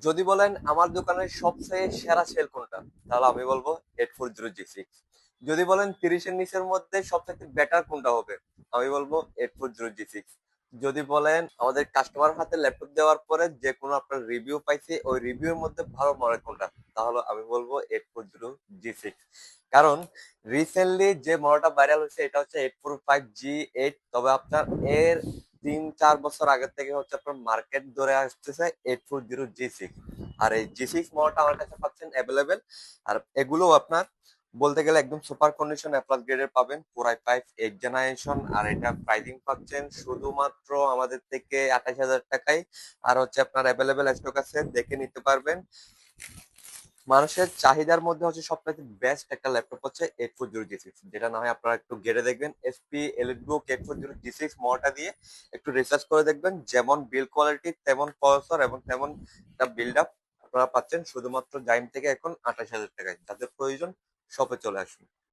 যদি বলেন আমার দোকানের সবচেয়ে সেরা সেল কোনটা, তাহলে আমি বলবো 840G6। যদি বলেন 30-এর নিচের মধ্যে সবথেকে বেটার কোনটা হবে, আমি বলবো 840G6। যদি বলেন আমাদের কাস্টমার হাতে ল্যাপটপ দেওয়ার পরে যে কোনো আপনার রিভিউ পাইছি, ওই রিভিউর মধ্যে ভালো মডেল কোনটা, তাহলে আমি বলবো 840G6। কারণ রিসেন্টলি যে মডেলটা ভাইরাল হয়েছে এটা হচ্ছে 845G8। তবে আপনার এর 3-4 বছর আগে থেকে হচ্ছে আপনার মার্কেট ধরে আসতেছে 840G6। আর এই G6 মডেলটা আমার কাছে পাচ্ছেন অ্যাভেলেবেল। আর এগুলো আপনার বলতে গেলে একদম সুপার কন্ডিশন অ্যাপ্লাস গ্রেডের পাবেন, পুরাই ফাইভ 8 জেনারেশন। আর এটা প্রাইসিং পাচ্ছেন শুধুমাত্র আমাদের থেকে 28,000 টাকায়। আর হচ্ছে আপনার অ্যাভেলেবেল স্টক আছে, দেখে নিতে পারবেন। মানুষের চাহিদার মধ্যে হচ্ছে সবথেকে বেস্ট একটা ল্যাপটপ হচ্ছে 840G6, যেটা না হয় আপনারা একটু ঘেটে দেখবেন। এসপি এলিটবুক 840G6 মডেলটা দিয়ে একটু রিসার্চ করে দেখবেন, যেমন বিল্ড কোয়ালিটি তেমন প্রসেসর এবং তেমন একটা বিল্ড আপ আপনারা পাচ্ছেন শুধুমাত্র জাইম থেকে এখন 28,000 টাকায়। যাদের প্রয়োজন শপে চলে আসুন।